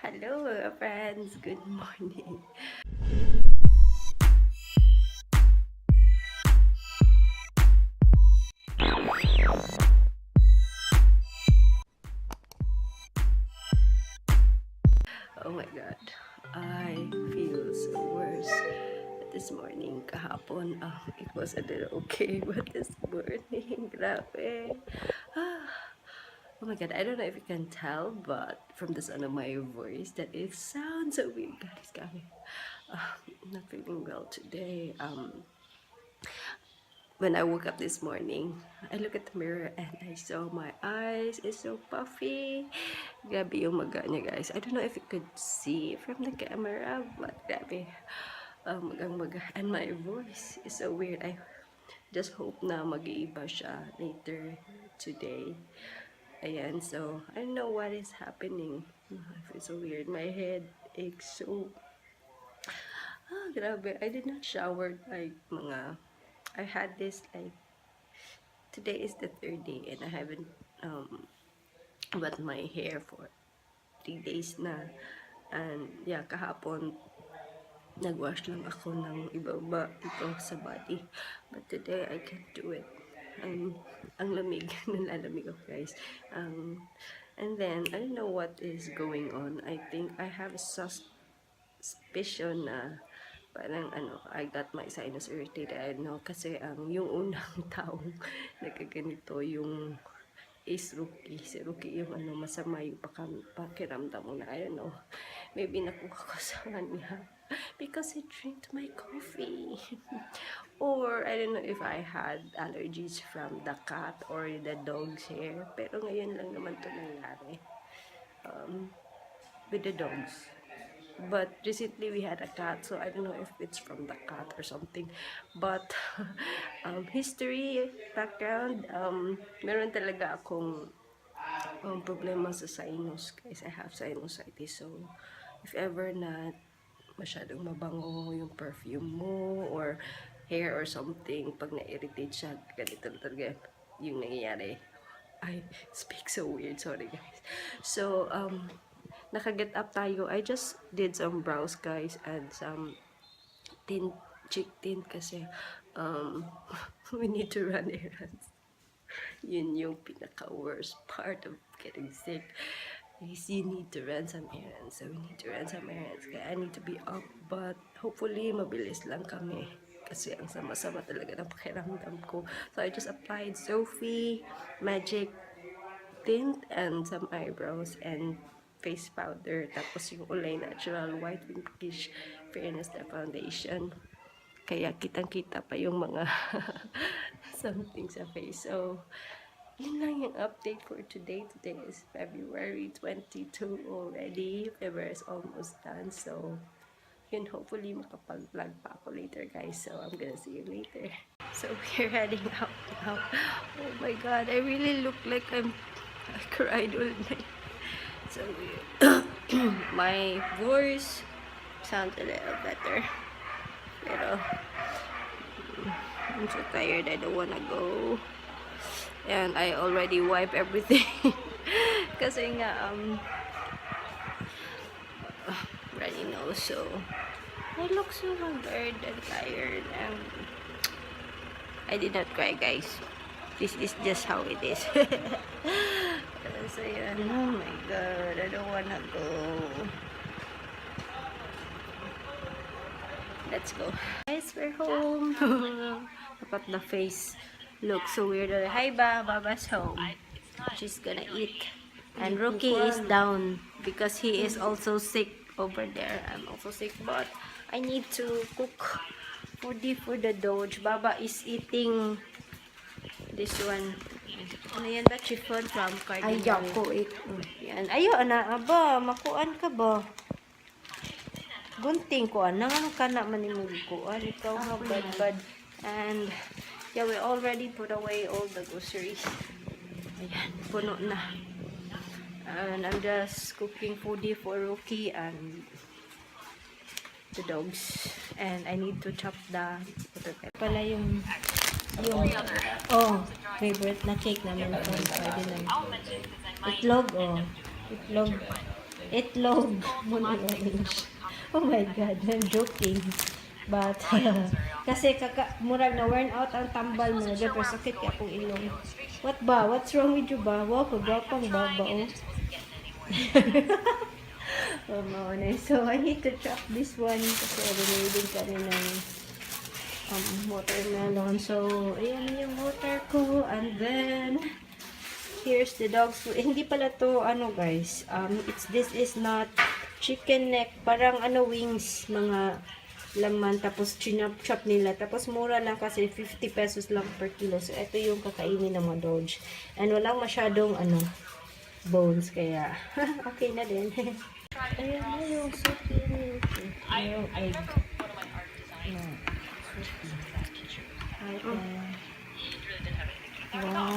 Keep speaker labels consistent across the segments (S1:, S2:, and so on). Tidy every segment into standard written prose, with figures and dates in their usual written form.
S1: Hello mga friends, good morning. Oh my god, I feel so worse this morning. Kahapon, it was a little okay, but this morning, grabe. Oh my god, I don't know if you can tell, but from the sound of my voice, that it sounds so weird, guys. I'm not feeling well today. When I woke up this morning, I look at the mirror and I saw my eyes is so puffy. Grabe yung maga niya, guys. I don't know if you could see from the camera, but grabe. Magang-maga. And my voice is so weird. I just hope na mag-iiba siya later today. Ayan, so I don't know what is happening. I feel so weird. My head aches so... grabe. I did not shower like I had this like, today is the third day and I haven't wet my hair for 3 days na. And yeah, kahapon nagwash lang ako ng ibaba ito sa body. But today I can't do it. Ang lamig, nalalamig ako, guys. And then I don't know what is going on. I think I have a suspicion na parang I got my sinus irritated. Kasi yung unang taong nagkaganito yung is Rookie. Si Rookie yung masama yung pakiramdam mo na, I don't know. Maybe nakuha ko sa kanya because he drank my coffee. Or I don't know if I had allergies from the cat or the dog's hair. Pero ngayon lang naman ito nangyari. With the dogs. But recently we had a cat, so I don't know if it's from the cat or something. But history, background, meron talaga akong problema sa sinus, guys. I have sinusitis, so if ever na masyadong mabango yung perfume mo or hair or something, pag na-irritate siya, ganito talaga yung nangyayari. I speak so weird, sorry guys. So naka-get up tayo. I just did some brows, guys, and some cheek tint kasi we need to run errands. Yun yung pinaka-worst part of getting sick. Is you need to run some errands. So we need to run some errands. Kaya I need to be up, but hopefully mabilis lang kami. Kasi ang sama-sama talaga ng pakiramdam ko. So I just applied Sophie Magic tint and some eyebrows and face powder, tapos yung Olay Natural White Pinkish Fairness na foundation. Kaya kitang-kita pa yung mga something sa face. So, yun lang yung update for today. Today is February 22 already. February is almost done. So, yun, hopefully makapag-vlog pa ako later, guys. So, I'm gonna see you later. So, we're heading out now. Oh my God, I really look like I cried all night. So my voice sounds a little better, pero I'm so tired. I don't wanna go, and I already wipe everything kasi nga runny nose, so I look so haggard and tired, and I did not cry, guys. This is just how it is. So yun, oh my God, I don't wanna go. Let's go. Guys, we're home. Look at the face. Looks so weird. Hi, Baba's home. She's gonna eat. And Rookie is down because he is also sick over there. I'm also sick, but I need to cook foodie for the Doge. Baba is eating this one. Ano yan ba? Chiffon from Cardinal. Ayaw ko yan. Ayaw, aba. Makuan ka ba? Gunting ko, nangan ka na manimog kuan. Ikaw nga, bad. And, yeah, we already put away all the groceries. Ayan, puno na. And I'm just cooking foodie for Rookie and the dogs. And I need to chop the pala yung favorite na cake namin ito. Itlog, itlog Itlog. Muna orange. Oh my God, I'm joking. But, kasi murag na worn out ang tambal mo. Pero sakit kaya akong ilong. What ba? What's wrong with you ba? Wow, kagwapang baba, oh. Oh, no. So, I need to chop this one kasi reloading kami ng watermelon. So, ayan yung water ko. And then, here's the dog's food. Hindi pala to, ano guys, this is not chicken neck. Parang wings, mga laman. Tapos, chinop-chop nila. Tapos, mura lang kasi 50 pesos lang per kilo. So, ito yung kakainin ng mga dogs. And walang masyadong, bones. Kaya, okay na din. Ayan na yung soup. Yung egg. Wow.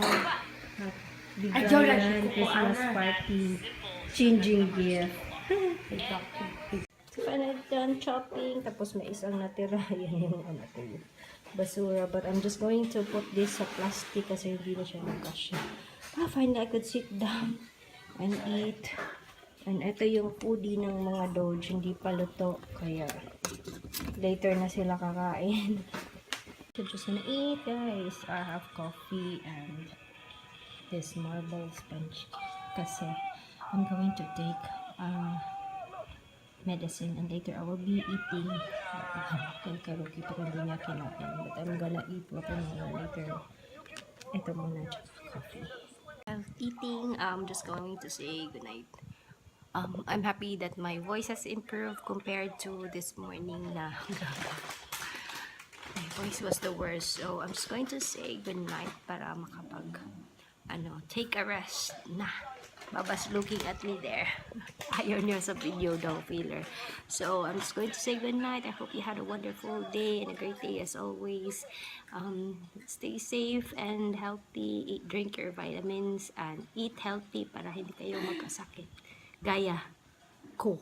S1: Bigayan, Christmas party. Changing gift. So, I'm done chopping. Tapos may isang natira. Yan yung basura. But I'm just going to put this sa plastic kasi hindi na siya magkasya. Finally, I could sit down and eat. And ito yung foodie ng mga dogs. Hindi pa luto. Kaya later na sila kakain. So just gonna eat, guys. I have coffee and this marble sponge. Kasi I'm going to take medicine and later I will be eating. Karuki pa hindi niya kinain. But I'm gonna eat watermelon later. Ito muna, coffee. I'm eating. I'm just going to say goodnight. I'm happy that my voice has improved compared to this morning na my voice was the worst. So I'm just going to say goodnight para makapag take a rest na. Baba's looking at me there. Ayaw niya sa video daw, feeler. So I'm just going to say goodnight. I hope you had a wonderful day and a great day as always. Stay safe and healthy. Drink your vitamins and eat healthy para hindi kayo magkasakit. Gaya ko.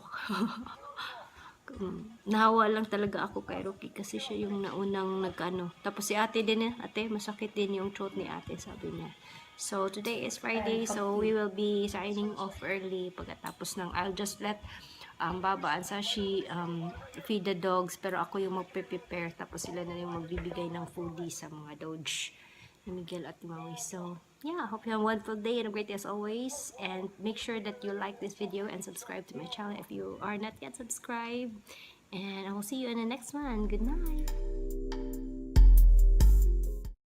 S1: Nahawa lang talaga ako kay Rocky kasi siya yung naunang Tapos si ate din ate, masakit din yung throat ni ate, sabi niya. So today is Friday, so we will be signing off early pagkatapos I'll just let Baba and Sashi feed the dogs, pero ako yung magpe-prepare tapos sila na yung magbibigay ng foodie sa mga dogs ni Miguel at Maui. So yeah, I hope you have a wonderful day and a great day as always. And make sure that you like this video and subscribe to my channel if you are not yet subscribed. And I will see you in the next one. Good night.